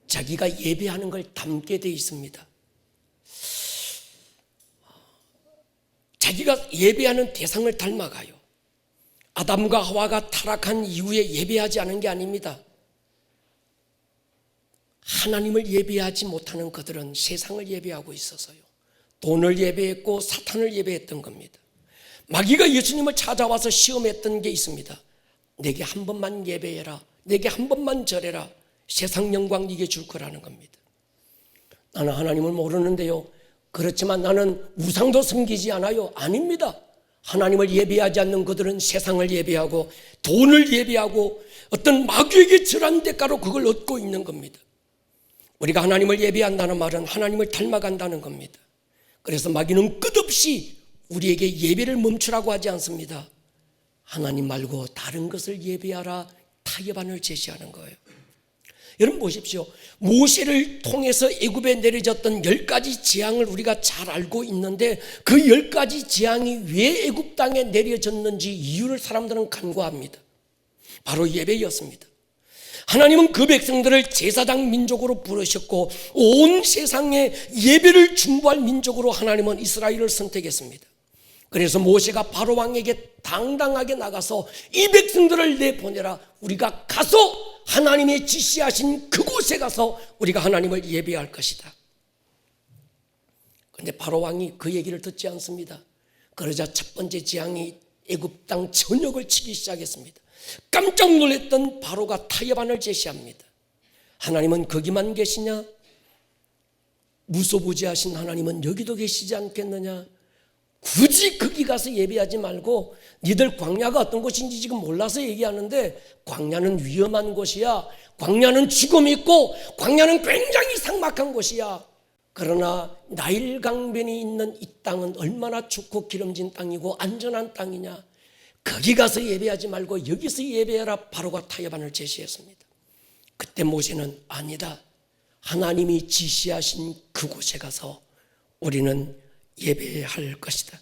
자기가 예배하는 걸 닮게 돼 있습니다. 자기가 예배하는 대상을 닮아가요. 아담과 하와가 타락한 이후에 예배하지 않은 게 아닙니다. 하나님을 예배하지 못하는 그들은 세상을 예배하고 있어서요. 돈을 예배했고 사탄을 예배했던 겁니다. 마귀가 예수님을 찾아와서 시험했던 게 있습니다. 내게 한 번만 예배해라. 내게 한 번만 절해라. 세상 영광 네게 줄 거라는 겁니다. 나는 하나님을 모르는데요, 그렇지만 나는 우상도 섬기지 않아요. 아닙니다. 하나님을 예배하지 않는 그들은 세상을 예배하고 돈을 예배하고 어떤 마귀에게 절한 대가로 그걸 얻고 있는 겁니다. 우리가 하나님을 예배한다는 말은 하나님을 닮아간다는 겁니다. 그래서 마귀는 끝없이 우리에게 예배를 멈추라고 하지 않습니다. 하나님 말고 다른 것을 예배하라 타협안을 제시하는 거예요. 여러분 보십시오. 모세를 통해서 애굽에 내려졌던 10가지 재앙을 우리가 잘 알고 있는데 그 10가지 재앙이 왜 애굽 땅에 내려졌는지 이유를 사람들은 간과합니다. 바로 예배였습니다. 하나님은 그 백성들을 제사장 민족으로 부르셨고 온 세상에 예배를 중보할 민족으로 하나님은 이스라엘을 선택했습니다. 그래서 모세가 바로 왕에게 당당하게 나가서 이 백성들을 내보내라. 우리가 가서 하나님의 지시하신 그곳에 가서 우리가 하나님을 예배할 것이다. 그런데 바로 왕이 그 얘기를 듣지 않습니다. 그러자 첫 번째 재앙이 애굽 땅 전역을 치기 시작했습니다. 깜짝 놀랐던 바로가 타협안을 제시합니다. 하나님은 거기만 계시냐? 무소부지하신 하나님은 여기도 계시지 않겠느냐? 굳이 거기 가서 예배하지 말고 니들 광야가 어떤 곳인지 지금 몰라서 얘기하는데 광야는 위험한 곳이야. 광야는 죽음이 있고 광야는 굉장히 삭막한 곳이야. 그러나 나일 강변이 있는 이 땅은 얼마나 좋고 기름진 땅이고 안전한 땅이냐. 거기 가서 예배하지 말고 여기서 예배해라. 바로가 타협안을 제시했습니다. 그때 모세는 아니다. 하나님이 지시하신 그곳에 가서 우리는 예배할 것이다.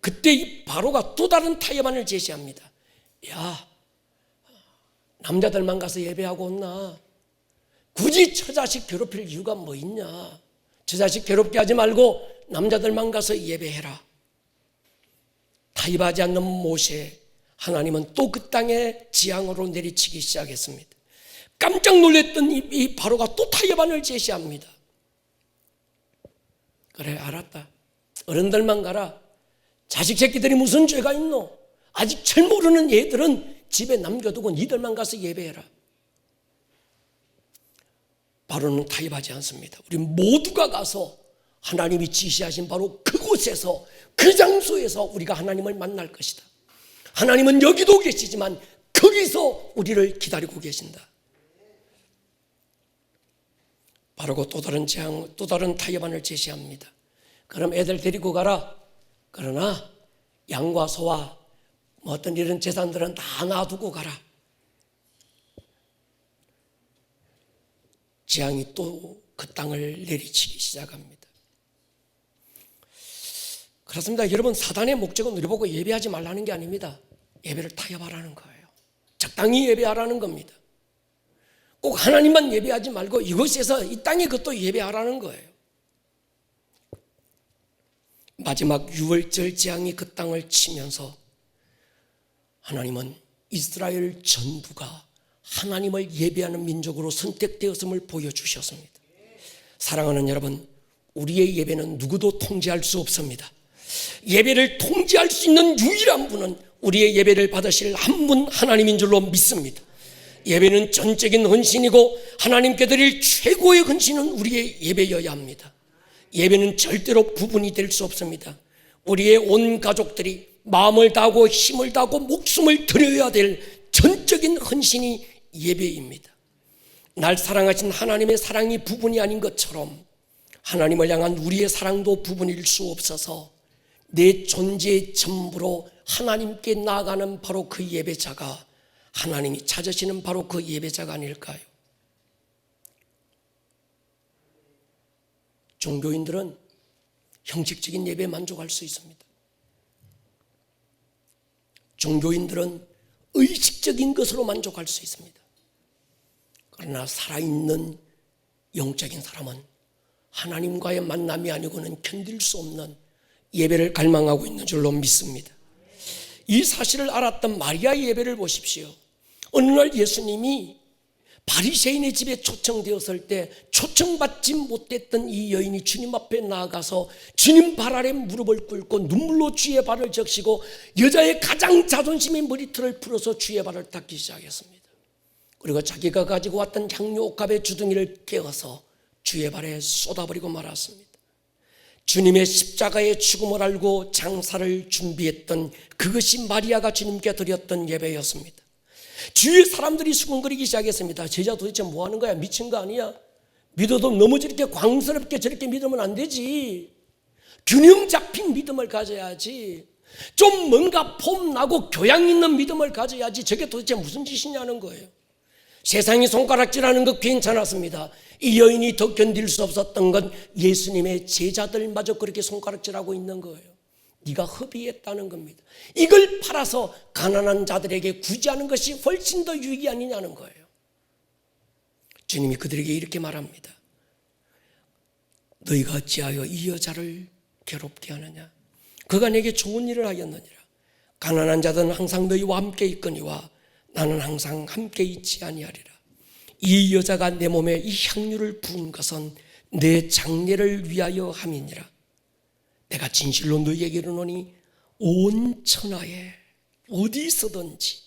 그때 이 바로가 또 다른 타협안을 제시합니다. 야, 남자들만 가서 예배하고 온나? 굳이 처자식 괴롭힐 이유가 뭐 있냐? 처자식 괴롭게 하지 말고 남자들만 가서 예배해라. 타협하지 않는 모세, 하나님은 또 그 땅에 지향으로 내리치기 시작했습니다. 깜짝 놀랐던 이 바로가 또 타협안을 제시합니다. 그래, 알았다. 어른들만 가라. 자식 새끼들이 무슨 죄가 있노? 아직 철 모르는 얘들은 집에 남겨두고 니들만 가서 예배해라. 바로는 타협하지 않습니다. 우리 모두가 가서 하나님이 지시하신 바로 그곳에서 그 장소에서 우리가 하나님을 만날 것이다. 하나님은 여기도 계시지만 거기서 우리를 기다리고 계신다. 바로가 또 다른 재앙, 또 다른 타협안을 제시합니다. 그럼 애들 데리고 가라. 그러나 양과 소와 뭐 어떤 이런 재산들은 다 놔두고 가라. 재앙이 또 그 땅을 내리치기 시작합니다. 그렇습니다. 여러분, 사단의 목적은 우리 보고 예배하지 말라는 게 아닙니다. 예배를 타협하라는 거예요. 적당히 예배하라는 겁니다. 꼭 하나님만 예배하지 말고 이곳에서 이 땅에 그것도 예배하라는 거예요. 마지막 유월절 재앙이 그 땅을 치면서 하나님은 이스라엘 전부가 하나님을 예배하는 민족으로 선택되었음을 보여주셨습니다. 사랑하는 여러분, 우리의 예배는 누구도 통제할 수 없습니다. 예배를 통제할 수 있는 유일한 분은 우리의 예배를 받으실 한 분 하나님인 줄로 믿습니다. 예배는 전적인 헌신이고 하나님께 드릴 최고의 헌신은 우리의 예배여야 합니다. 예배는 절대로 구분이 될 수 없습니다. 우리의 온 가족들이 마음을 다하고 힘을 다하고 목숨을 드려야 될 전적인 헌신이 예배입니다. 날 사랑하신 하나님의 사랑이 부분이 아닌 것처럼 하나님을 향한 우리의 사랑도 부분일 수 없어서 내 존재의 전부로 하나님께 나아가는 바로 그 예배자가 하나님이 찾으시는 바로 그 예배자가 아닐까요? 종교인들은 형식적인 예배에 만족할 수 있습니다. 종교인들은 의식적인 것으로 만족할 수 있습니다. 그러나 살아있는 영적인 사람은 하나님과의 만남이 아니고는 견딜 수 없는 예배를 갈망하고 있는 줄로 믿습니다. 이 사실을 알았던 마리아의 예배를 보십시오. 어느 날 예수님이 바리새인의 집에 초청되었을 때 초청받지 못했던 이 여인이 주님 앞에 나아가서 주님 발 아래 무릎을 꿇고 눈물로 주의 발을 적시고 여자의 가장 자존심의 머리털을 풀어서 주의 발을 닦기 시작했습니다. 그리고 자기가 가지고 왔던 향유 옥합의 주둥이를 깨어서 주의 발에 쏟아버리고 말았습니다. 주님의 십자가의 죽음을 알고 장사를 준비했던 그것이 마리아가 주님께 드렸던 예배였습니다. 주위의 사람들이 수군거리기 시작했습니다. 제자 도대체 뭐 하는 거야? 미친 거 아니야? 믿어도 너무 저렇게 광스럽게 저렇게 믿으면 안 되지. 균형 잡힌 믿음을 가져야지. 좀 뭔가 폼나고 교양 있는 믿음을 가져야지. 저게 도대체 무슨 짓이냐는 거예요. 세상이 손가락질하는 거 괜찮았습니다. 이 여인이 더 견딜 수 없었던 건 예수님의 제자들마저 그렇게 손가락질하고 있는 거예요. 네가 허비했다는 겁니다. 이걸 팔아서 가난한 자들에게 구제하는 것이 훨씬 더 유익이 아니냐는 거예요. 주님이 그들에게 이렇게 말합니다. 너희가 어찌하여 이 여자를 괴롭게 하느냐? 그가 내게 좋은 일을 하였느니라. 가난한 자들은 항상 너희와 함께 있거니와 나는 항상 함께 있지 아니하리라. 이 여자가 내 몸에 이 향유를 부은 것은 내 장례를 위하여 함이니라. 내가 진실로 너희에게 이르노니 온 천하에 어디 있어든지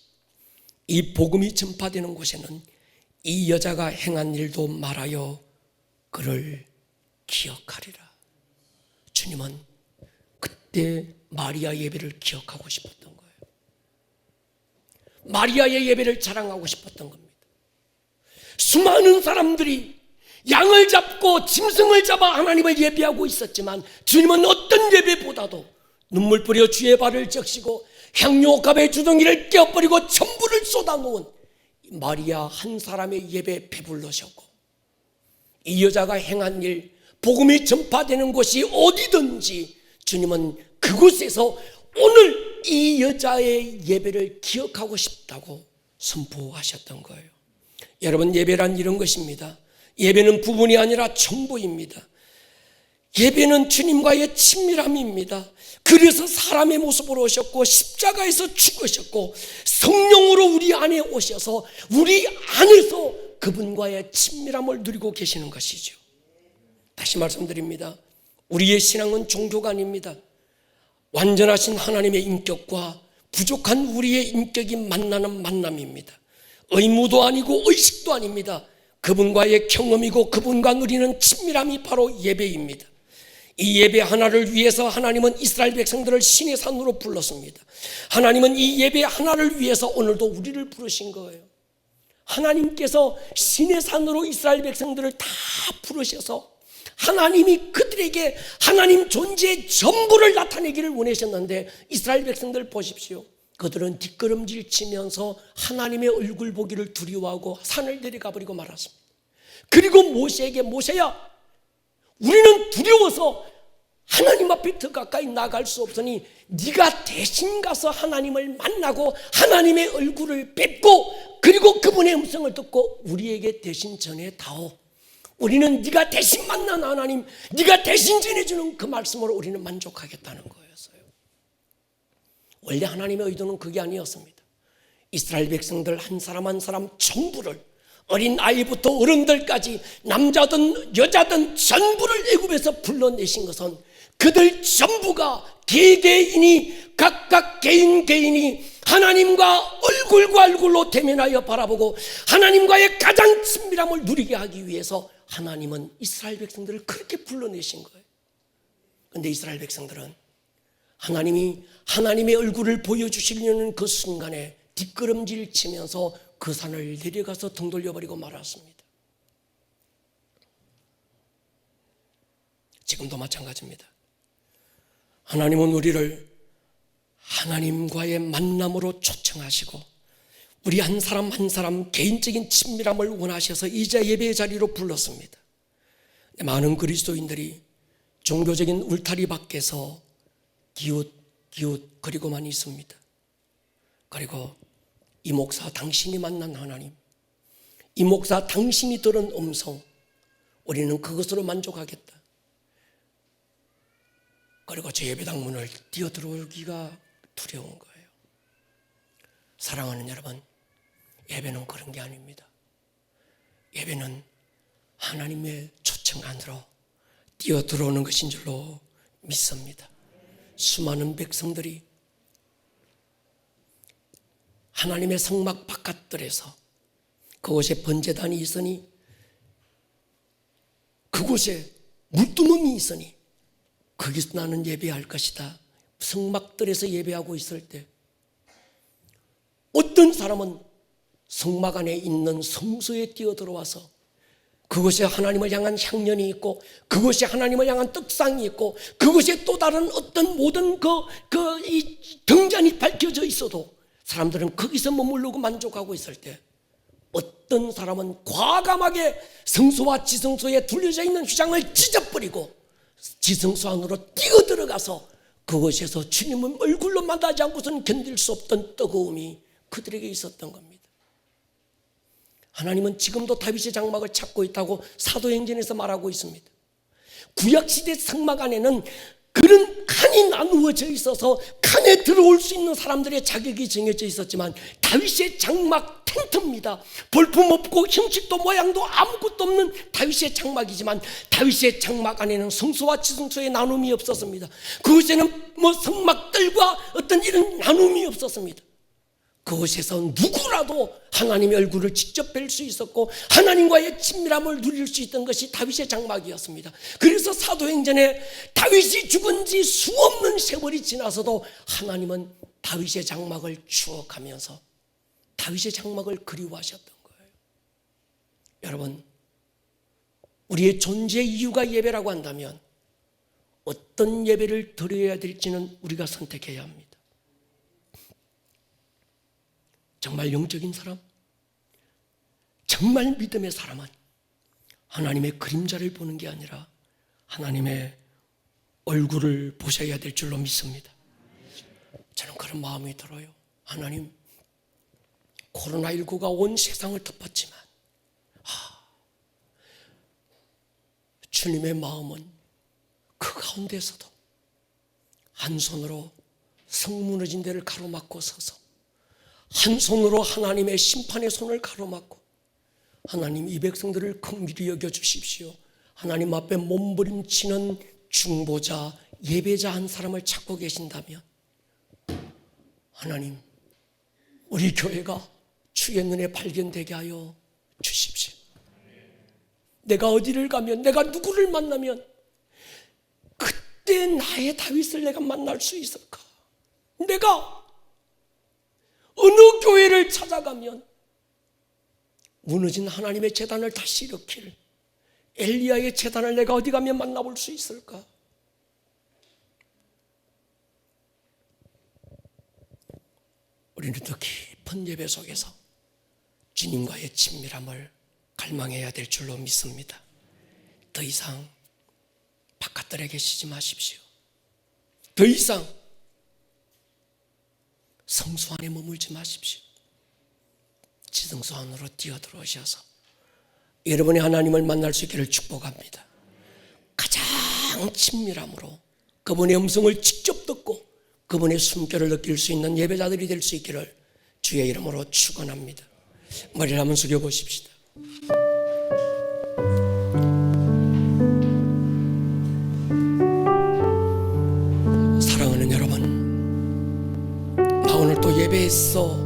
이 복음이 전파되는 곳에는 이 여자가 행한 일도 말하여 그를 기억하리라. 주님은 그때 마리아 예배를 기억하고 싶었던 거예요. 마리아의 예배를 자랑하고 싶었던 겁니다. 수많은 사람들이 양을 잡고 짐승을 잡아 하나님을 예배하고 있었지만 주님은 어떤 예배보다도 눈물 뿌려 주의 발을 적시고 향유옥합의 주둥이를 깨어버리고 천부를 쏟아놓은 마리아 한 사람의 예배에 배불러셨고, 이 여자가 행한 일, 복음이 전파되는 곳이 어디든지 주님은 그곳에서 오늘 이 여자의 예배를 기억하고 싶다고 선포하셨던 거예요. 여러분, 예배란 이런 것입니다. 예배는 부분이 아니라 전부입니다. 예배는 주님과의 친밀함입니다. 그래서 사람의 모습으로 오셨고 십자가에서 죽으셨고 성령으로 우리 안에 오셔서 우리 안에서 그분과의 친밀함을 누리고 계시는 것이죠. 다시 말씀드립니다. 우리의 신앙은 종교가 아닙니다. 완전하신 하나님의 인격과 부족한 우리의 인격이 만나는 만남입니다. 의무도 아니고 의식도 아닙니다. 그분과의 경험이고 그분과 누리는 친밀함이 바로 예배입니다. 이 예배 하나를 위해서 하나님은 이스라엘 백성들을 신의 산으로 불렀습니다. 하나님은 이 예배 하나를 위해서 오늘도 우리를 부르신 거예요. 하나님께서 신의 산으로 이스라엘 백성들을 다 부르셔서 하나님이 그들에게 하나님 존재의 전부를 나타내기를 원하셨는데, 이스라엘 백성들 보십시오. 그들은 뒷걸음질 치면서 하나님의 얼굴 보기를 두려워하고 산을 내려가 버리고 말았습니다. 그리고 모세에게, 모세야, 우리는 두려워서 하나님 앞에 더 가까이 나갈 수 없으니 네가 대신 가서 하나님을 만나고 하나님의 얼굴을 뵙고 그리고 그분의 음성을 듣고 우리에게 대신 전해다오. 우리는 네가 대신 만난 하나님, 네가 대신 전해주는 그 말씀으로 우리는 만족하겠다는 거였어요. 원래 하나님의 의도는 그게 아니었습니다. 이스라엘 백성들 한 사람 한 사람 전부를, 어린 아이부터 어른들까지 남자든 여자든 전부를 애굽에서 불러내신 것은 그들 전부가 개개인이 각각 개인이 하나님과 얼굴과 얼굴로 대면하여 바라보고 하나님과의 가장 친밀함을 누리게 하기 위해서 하나님은 이스라엘 백성들을 그렇게 불러내신 거예요. 그런데 이스라엘 백성들은 하나님이 하나님의 얼굴을 보여주시려는 그 순간에 뒷걸음질 치면서 그 산을 내려가서 등 돌려버리고 말았습니다. 지금도 마찬가지입니다. 하나님은 우리를 하나님과의 만남으로 초청하시고 우리 한 사람 한 사람 개인적인 친밀함을 원하셔서 이제 예배의 자리로 불렀습니다. 많은 그리스도인들이 종교적인 울타리 밖에서 기웃거리고만 있습니다. 그리고 이 목사 당신이 만난 하나님, 이 목사 당신이 들은 음성, 우리는 그것으로 만족하겠다. 그리고 저 예배당 문을 뛰어들어오기가 두려운 거예요. 사랑하는 여러분, 예배는 그런 게 아닙니다. 예배는 하나님의 초청 안으로 뛰어들어오는 것인 줄로 믿습니다. 수많은 백성들이 하나님의 성막 바깥들에서 그곳에 번제단이 있으니 그곳에 물두멍이 있으니 거기서 나는 예배할 것이다. 성막들에서 예배하고 있을 때 어떤 사람은 성막 안에 있는 성소에 뛰어들어와서 그곳에 하나님을 향한 향연이 있고 그곳에 하나님을 향한 떡상이 있고 그곳에 또 다른 어떤 모든 이 등잔이 밝혀져 있어도 사람들은 거기서 머무르고 만족하고 있을 때 어떤 사람은 과감하게 성소와 지성소에 둘려져 있는 휘장을 찢어버리고 지성소 안으로 뛰어들어가서 그곳에서 주님을 얼굴로 만나지 않고서는 견딜 수 없던 뜨거움이 그들에게 있었던 겁니다. 하나님은 지금도 다윗의 장막을 찾고 있다고 사도행전에서 말하고 있습니다. 구약시대 성막 안에는 그런 칸이 나누어져 있어서 칸에 들어올 수 있는 사람들의 자격이 정해져 있었지만 다윗의 장막 텐트입니다. 볼품 없고 형식도 모양도 아무것도 없는 다윗의 장막이지만 다윗의 장막 안에는 성소와 지성소의 나눔이 없었습니다. 그곳에는 성막들과 어떤 이런 나눔이 없었습니다. 그곳에서 누구라도 하나님의 얼굴을 직접 뵐 수 있었고 하나님과의 친밀함을 누릴 수 있던 것이 다윗의 장막이었습니다. 그래서 사도행전에 다윗이 죽은 지 수없는 세월이 지나서도 하나님은 다윗의 장막을 추억하면서 다윗의 장막을 그리워하셨던 거예요. 여러분, 우리의 존재 이유가 예배라고 한다면 어떤 예배를 드려야 될지는 우리가 선택해야 합니다. 정말 영적인 사람, 정말 믿음의 사람은 하나님의 그림자를 보는 게 아니라 하나님의 얼굴을 보셔야 될 줄로 믿습니다. 저는 그런 마음이 들어요. 하나님, 코로나19가 온 세상을 덮었지만 주님의 마음은 그 가운데서도 한 손으로 성 무너진 데를 가로막고 서서 한 손으로 하나님의 심판의 손을 가로막고 하나님 이 백성들을 긍휼히 여겨주십시오. 하나님 앞에 몸부림치는 중보자, 예배자 한 사람을 찾고 계신다면 하나님, 우리 교회가 주의 눈에 발견되게 하여 주십시오. 내가 어디를 가면, 내가 누구를 만나면 그때 나의 다윗을 내가 만날 수 있을까? 내가 어느 교회를 찾아가면 무너진 하나님의 제단을 다시 일으킬 엘리야의 제단을 내가 어디 가면 만나볼 수 있을까? 우리는 더 깊은 예배 속에서 주님과의 친밀함을 갈망해야 될 줄로 믿습니다. 더 이상 바깥들에 계시지 마십시오. 더 이상 성소 안에 머물지 마십시오. 지성소 안으로 뛰어들어오셔서 여러분이 하나님을 만날 수 있기를 축복합니다. 가장 친밀함으로 그분의 음성을 직접 듣고 그분의 숨결을 느낄 수 있는 예배자들이 될 수 있기를 주의 이름으로 축원합니다. 머리를 한번 숙여보십시다. 사랑하는 여러분, 나 오늘 또 예배했어.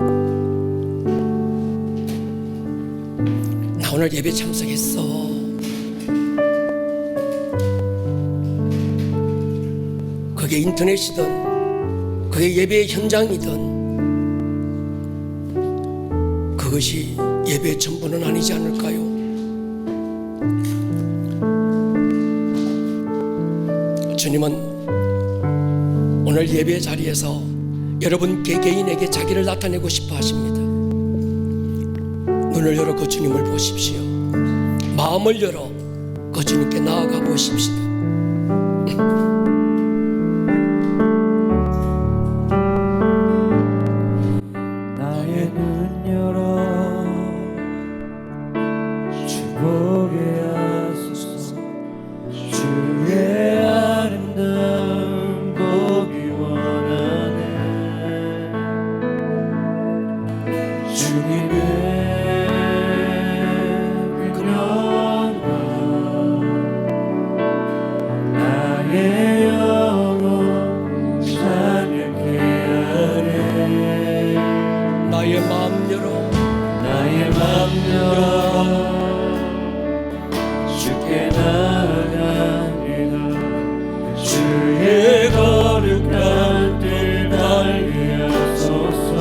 나 오늘 예배 참석했어. 그게 인터넷이든 그게 예배의 현장이든 그것이 예배의 전부는 아니지 않을까요? 주님은 오늘 예배 자리에서 여러분 개개인에게 자기를 나타내고 싶어 하십니다. 눈을 열어 그 주님을 보십시오. 마음을 열어 그 주님께 나아가 보십시다. 나의 눈 열어 주 보게 하소서. 주의 아름다움 보기 원하네. 주님의 그 영광 나의 영혼 찬양케 하네. 나의 마음 열어 나의 맘 열어 주께 나아갑니다. 주의 거룩한 뜰 달게 하소서.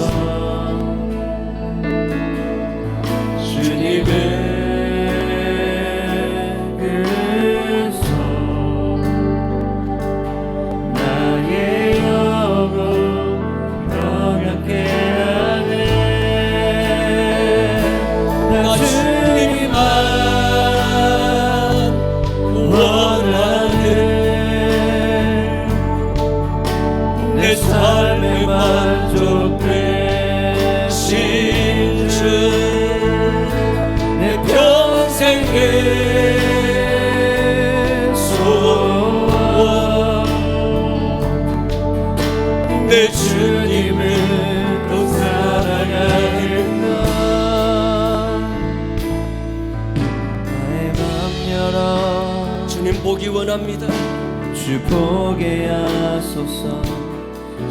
주님에게서 나의 영혼 평안케 하네. 나 주님만 원하네. 내 삶의 만족 되신 주, 내 평생의 소원, 내 주님을 또 사랑하는 나. 나의 맘 열어 주님 보기 원합니다. 주 보게 하소서.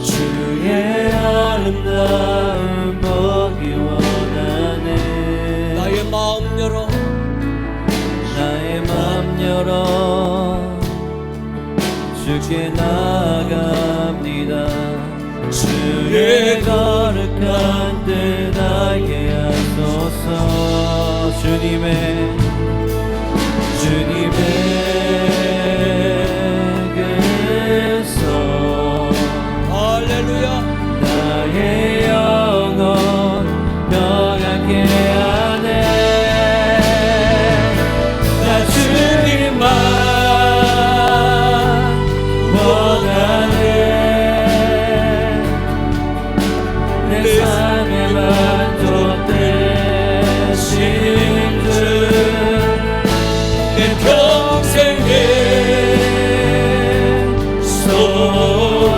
주의 아름다움 보기 원하네. 나의 마음 열어 나의 맘 열어 주께 나아갑니다. 주의 거룩한 뜻 알게 하소서. 주님에게서 할렐루야. 나의 영혼 평안케 하네. 나 주님만 원하네. 내 삶의 만족 되신 주, 내 평생의 소원,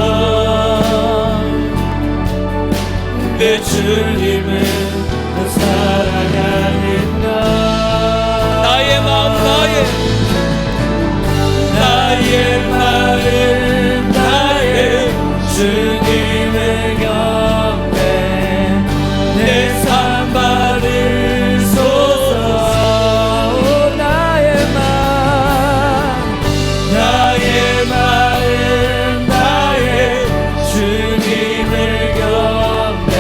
내 주님을 사랑하는 나. 나의 마음 나의 주님의 곁에 내 삶 받으소서. 나의 마음 나의 주님의 곁에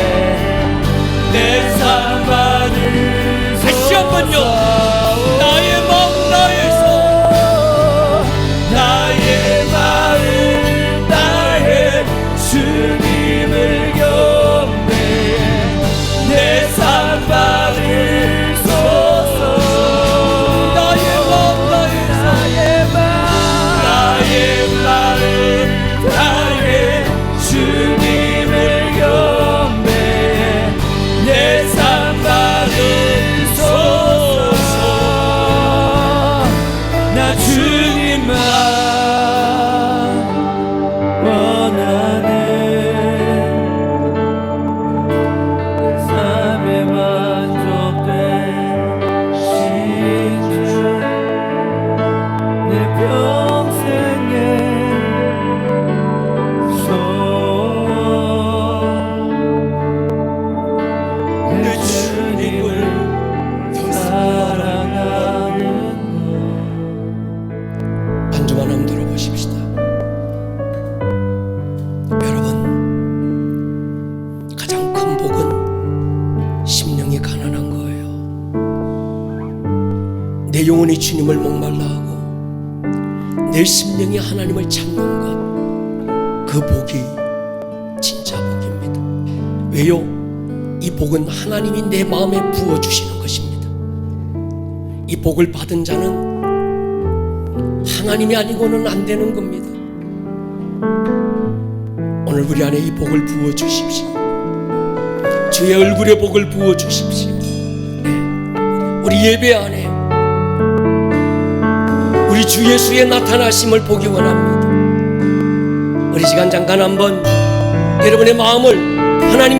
내 삶 받으소서. 다시 한번요. 나의 마음 나의 주님을 경배해 내 삶 받으소서. 나의 마음 주님을 경배해 내 삶 받으소서. 나 주님만 원하네. 내 삶에 만족되신 주, 내 평생의 소원, 내 주님을 사랑하는 반주만 한번 들어보십시다. 여러분, 가장 큰 복은 심령이 가난한 거예요. 내 영혼이 주님을 목말라 하고 내 심령이 하나님을 찾는 것, 그 복이 진짜 복입니다. 왜요? 이 복은 하나님이 내 마음에 부어주시는 것입니다. 이 복을 받은 자는 하나님이 아니고는 안 되는 겁니다. 오늘 우리 안에 이 복을 부어주십시오. 주의 얼굴에 복을 부어주십시오. 네. 우리 예배 안에 우리 주 예수의 나타나심을 보기 원합니다. 우리 시간 잠깐 한번 여러분의 마음을 하나님